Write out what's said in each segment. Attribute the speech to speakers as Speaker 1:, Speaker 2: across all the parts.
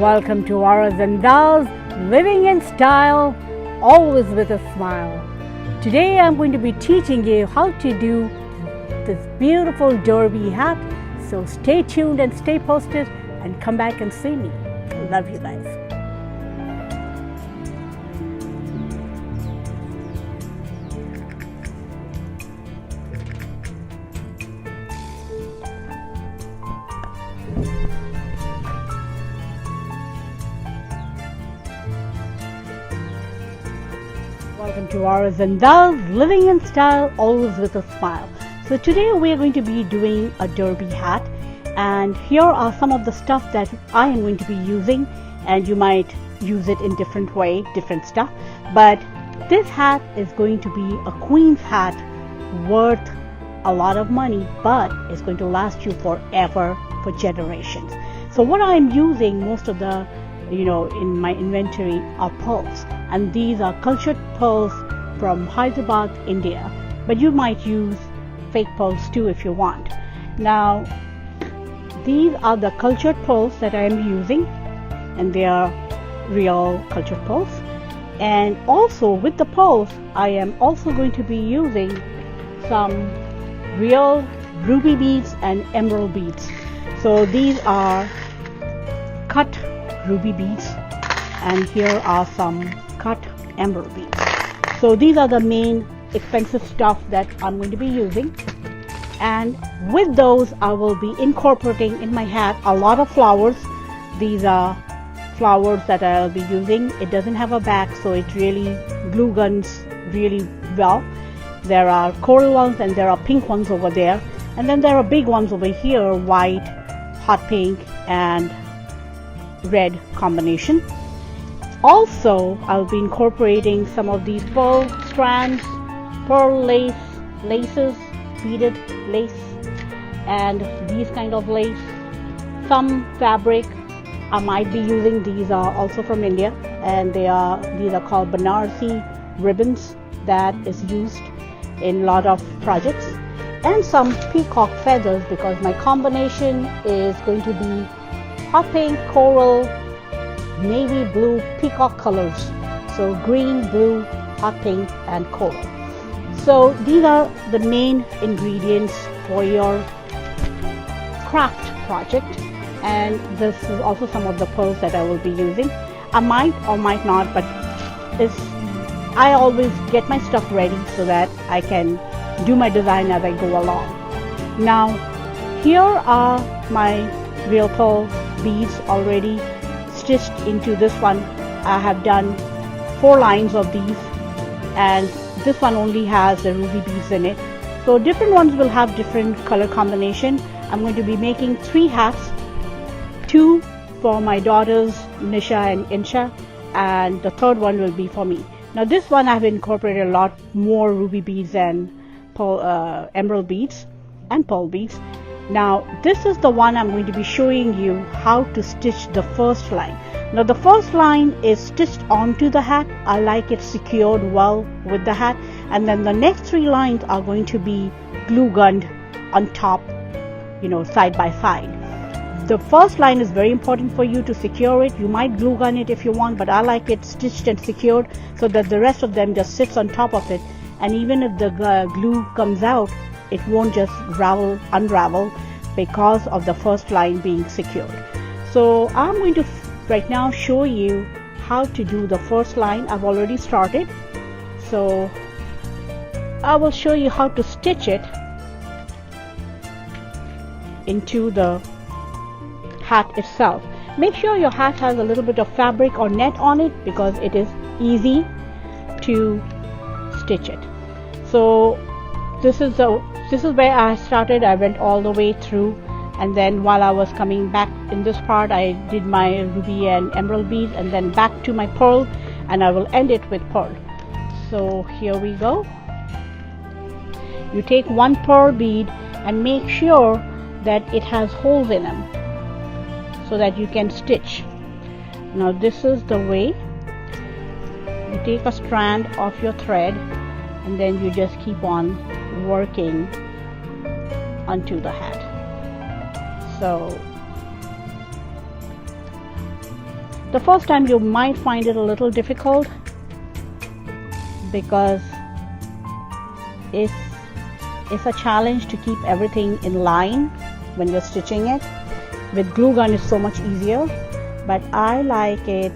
Speaker 1: Welcome to Auras and Dolls, living in style, always with a smile. Today I'm going to be teaching you how to do this beautiful derby hat. So stay tuned and stay posted and come back and see me. Love you guys. Welcome to Auras and Dolls, living in style, always with a smile. So today we are going to be doing a derby hat, and here are some of the stuff that I am going to be using, and you might use it in different way, different stuff, but this hat is going to be a queen's hat worth a lot of money, but it's going to last you forever, for generations. So what I'm using, most of the in my inventory are pearls, and these are cultured pearls from Hyderabad, India, but you might use fake pearls too if you want. Now these are the cultured pearls that I am using, and they are real cultured pearls. And also with the pearls I am also going to be using some real ruby beads and emerald beads. So these are cut ruby beads, and here are some cut emerald beads. So these are the main expensive stuff that I'm going to be using, and with those I will be incorporating in my hat a lot of flowers. These are flowers that I'll be using. It doesn't have a back, so it really glue guns really well. There are coral ones and there are pink ones over there, and then there are big ones over here, white, hot pink and red combination. Also I'll be incorporating some of these pearl strands, pearl laces, beaded lace, and these kind of lace. Some fabric I might be using. These are also from India, and these are called Banarsi ribbons that is used in a lot of projects, and some peacock feathers, because my combination is going to be hot pink, coral, navy blue, peacock colors. So green, blue, hot pink and coral. So these are the main ingredients for your craft project, and this is also some of the pearls that I will be using. I might or might not, but I always get my stuff ready so that I can do my design as I go along. Now here are my real pearl beads already stitched into this one. I have done 4 lines of these, and this one only has the ruby beads in it. So different ones will have different color combination. I'm going to be making 3 hats, 2 for my daughters Nisha and Insha, and the third one will be for me. Now this one I've incorporated a lot more ruby beads and emerald beads and pearl beads. Now this is the one I'm going to be showing you how to stitch the first line. Now the first line is stitched onto the hat. I like it secured well with the hat, and then the next 3 lines are going to be glue gunned on top, side by side. The first line is very important for you to secure it. You might glue gun it if you want, but I like it stitched and secured so that the rest of them just sits on top of it, and even if the glue comes out, it won't just unravel because of the first line being secured. So I'm going to right now show you how to do the first line. I've already started, so I will show you how to stitch it into the hat itself. Make sure your hat has a little bit of fabric or net on it, because it is easy to stitch it. So this is where I started. I went all the way through, and then while I was coming back in this part, I did my ruby and emerald beads, and then back to my pearl, and I will end it with pearl. So here we go. You take 1 pearl bead and make sure that it has holes in them so that you can stitch. Now this is the way. You take a strand of your thread, and then you just keep on working onto the hat. So The first time you might find it a little difficult because it's a challenge to keep everything in line when you're stitching it. With glue gun it's so much easier, but I like it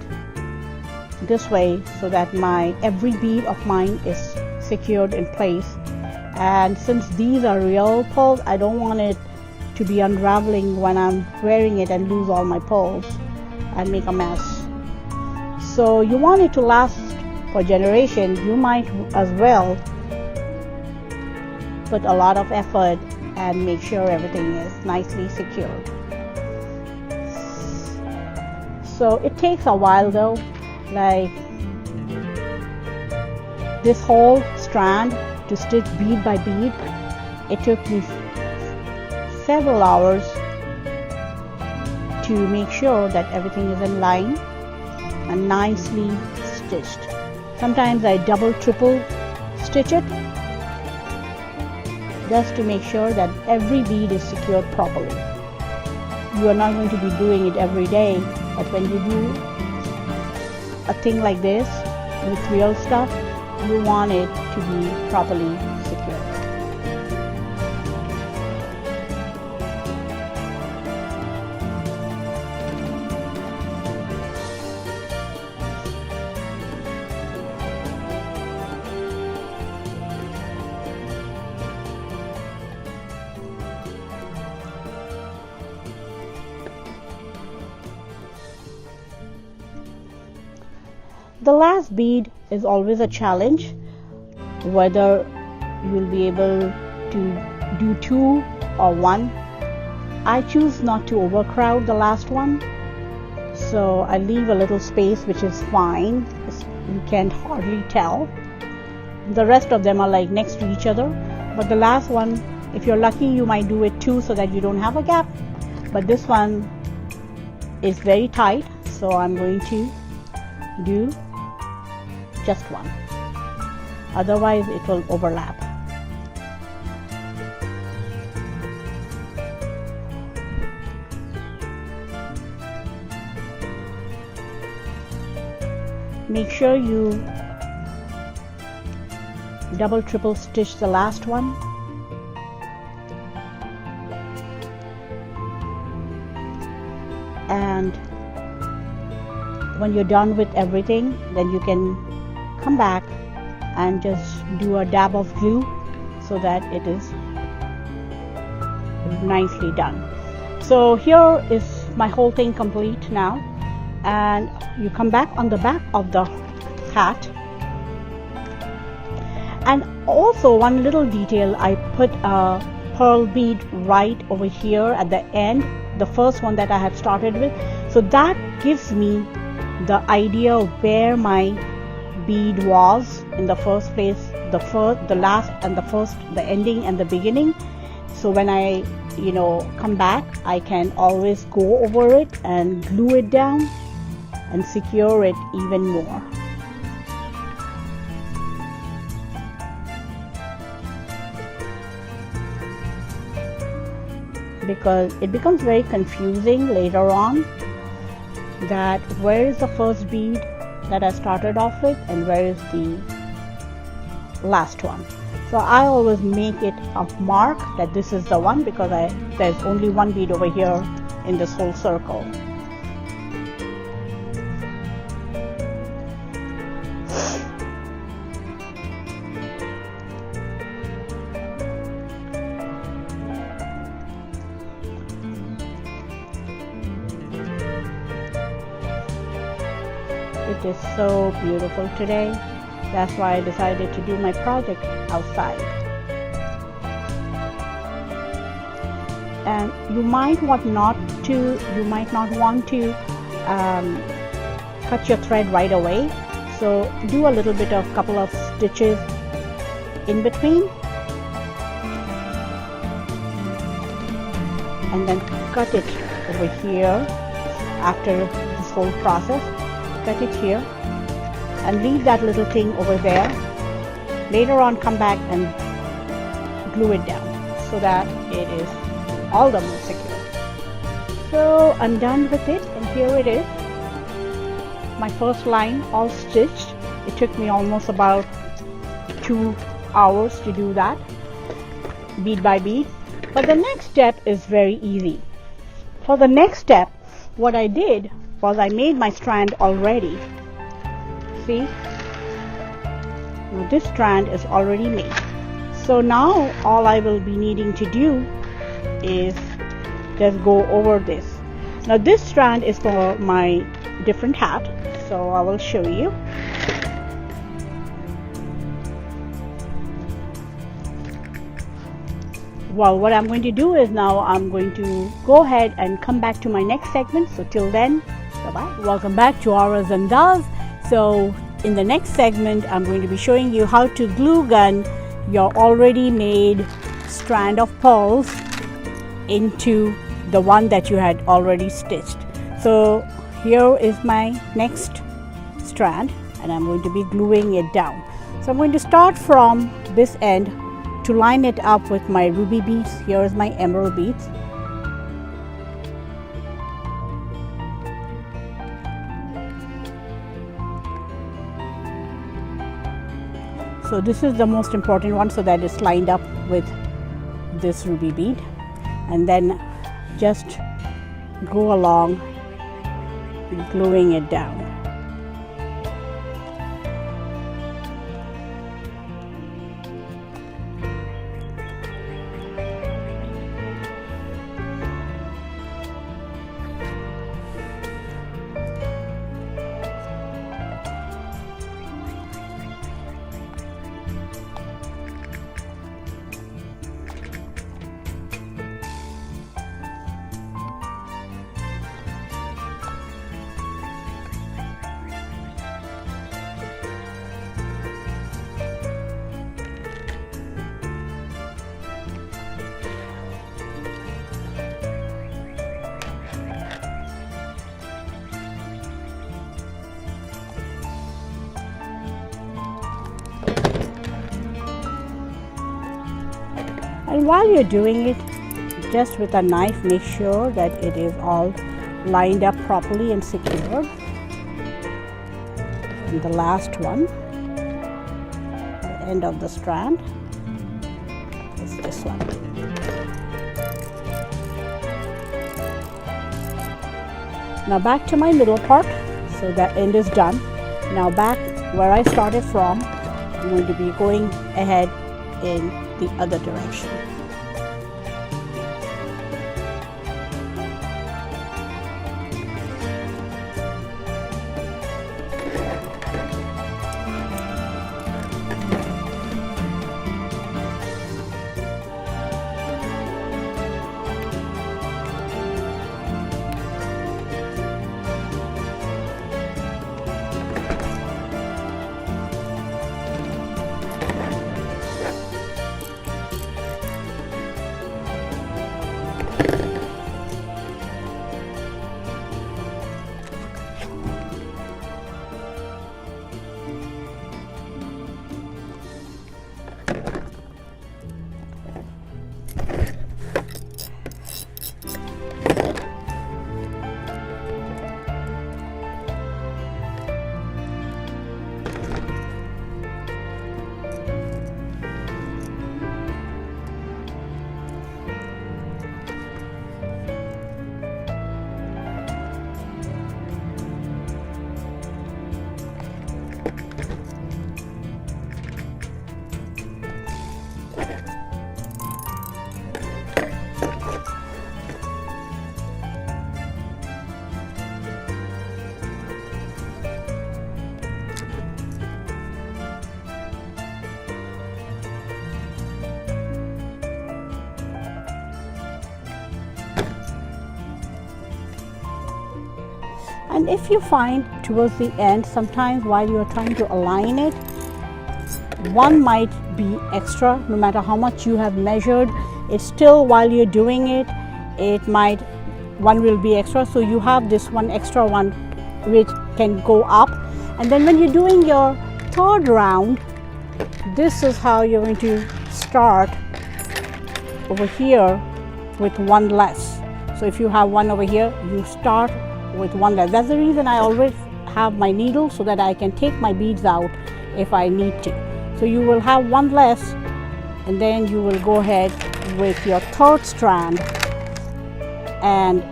Speaker 1: this way so that every bead of mine is secured in place. And since these are real pearls, I don't want it to be unraveling when I'm wearing it and lose all my pearls and make a mess. So you want it to last for generations. You might as well put a lot of effort and make sure everything is nicely secured. So it takes a while though, like this whole strand to stitch bead by bead, it took me several hours to make sure that everything is in line and nicely stitched. Sometimes I double, triple stitch it just to make sure that every bead is secured properly. You are not going to be doing it every day, but when you do a thing like this with real stuff, you want it to be properly secured. The last bead is always a challenge, whether you'll be able to do 2 or 1. I choose not to overcrowd the last one, so I leave a little space, which is fine. You can't hardly tell. The rest of them are like next to each other, but the last one, if you're lucky, you might do it 2 so that you don't have a gap. But this one is very tight, so I'm going to do just 1. Otherwise it will overlap. Make sure you double, triple stitch the last one. And when you're done with everything, then you can come back and just do a dab of glue so that it is nicely done. So here is my whole thing complete now, and you come back on the back of the hat. And also one little detail, I put a pearl bead right over here at the end, the first one that I had started with, so that gives me the idea of where my bead was in the first place, the last and the first, the ending and the beginning. So when I come back, I can always go over it and glue it down and secure it even more. Because it becomes very confusing later on that where is the first bead that I started off with and where is the last one. So I always make it a mark that this is the one, because there's only one bead over here in this whole circle. It is so beautiful today. That's why I decided to do my project outside. And you might not want to cut your thread right away. So do a little bit of couple of stitches in between, and then cut it over here after this whole process. Cut it here and leave that little thing over there. Later on, come back and glue it down so that it is all the more secure. So I'm done with it, and here it is. my first line all stitched. It took me almost about 2 hours to do that, bead by bead. But the next step is very easy. For the next step, what I did was I made my strand already. See? Now this strand is already made. So now all I will be needing to do is just go over this. Now this strand is for my different hat, so I will show you. Well, what I'm going to do is now I'm going to go ahead and come back to my next segment. So till then, bye-bye. Welcome back to Auras and Dolls. So in the next segment, I'm going to be showing you how to glue gun your already made strand of pearls into the one that you had already stitched. So here is my next strand, and I'm going to be gluing it down. So I'm going to start from this end to line it up with my ruby beads. Here is my emerald beads. So this is the most important one, so that it's lined up with this ruby bead, and then just go along gluing it down. And while you're doing it, just with a knife, make sure that it is all lined up properly and secure. And the last one, the end of the strand, is this one. Now back to my middle part, so that end is done. Now back where I started from, I'm going to be going ahead in the other direction. And if you find towards the end, sometimes while you are trying to align it, one might be extra. No matter how much you have measured, it's still, while you're doing it, one will be extra. So you have this one extra one which can go up. And then when you're doing your third round, this is how you're going to start over here with one less. So if you have one over here, you start with one less. That's the reason I always have my needle so that I can take my beads out if I need to. So you will have one less, and then you will go ahead with your third strand and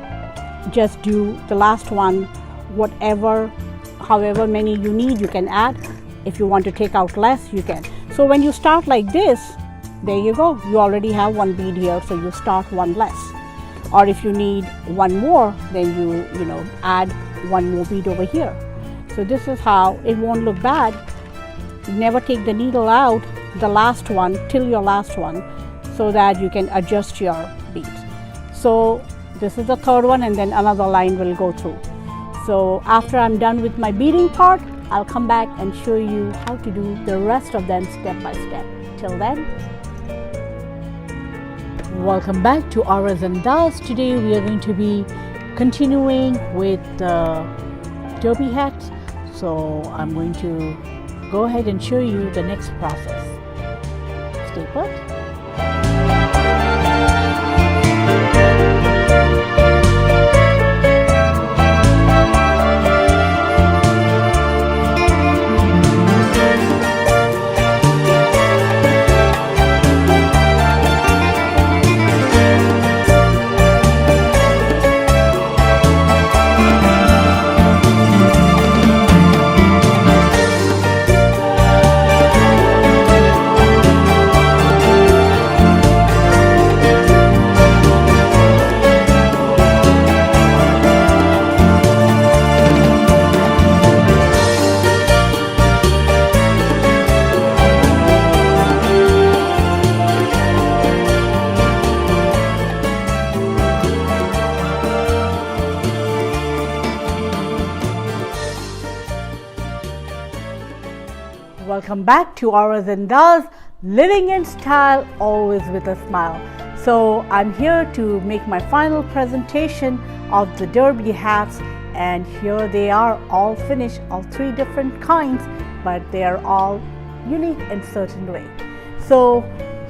Speaker 1: just do the last one. However many you need, you can add. If you want to take out less, you can. So when you start like this, there you go, you already have one bead here, so you start one less. Or if you need one more, then you know, add one more bead over here. So this is how it won't look bad. Never take the needle out, the last one, till your last one, so that you can adjust your beads. So this is the third one, and then another line will go through. So after I'm done with my beading part, I'll come back and show you how to do the rest of them step by step. Till then, welcome back to Auras and Dahs. Today we are going to be continuing with the derby hats. So I'm going to go ahead and show you the next process. Stay put. Welcome back to Auras and Dahs, living in style, always with a smile. So I'm here to make my final presentation of the derby hats, and here they are, all finished, all three different kinds, but they are all unique in certain way. So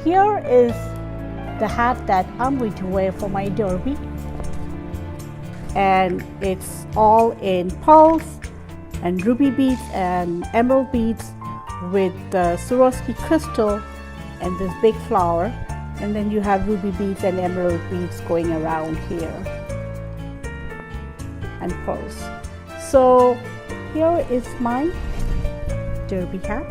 Speaker 1: here is the hat that I'm going to wear for my derby, and it's all in pearls and ruby beads and emerald beads with the Swarovski crystal and this big flower, and then you have ruby beads and emerald beads going around here and pearls. So here is my derby hat.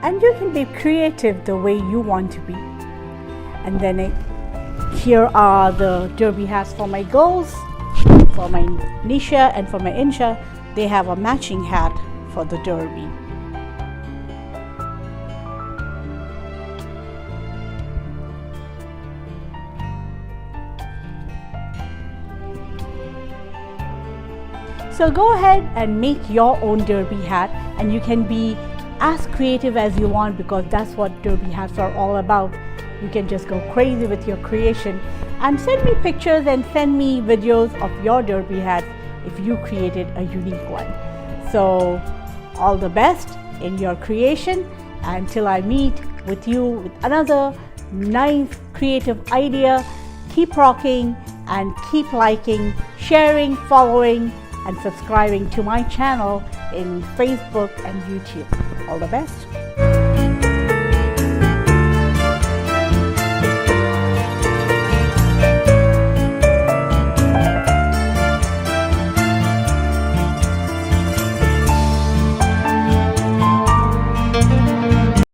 Speaker 1: And you can be creative the way you want to be. And then here are the derby hats for my girls. For my Nisha and for my Insha, they have a matching hat for the derby. So go ahead and make your own derby hat, and you can be as creative as you want, because that's what derby hats are all about. You can just go crazy with your creation, and send me pictures and send me videos of your derby hats if you created a unique one. So all the best in your creation, until I meet with you with another nice creative idea. Keep rocking and keep liking, sharing, following and subscribing to my channel in Facebook and YouTube. All the best.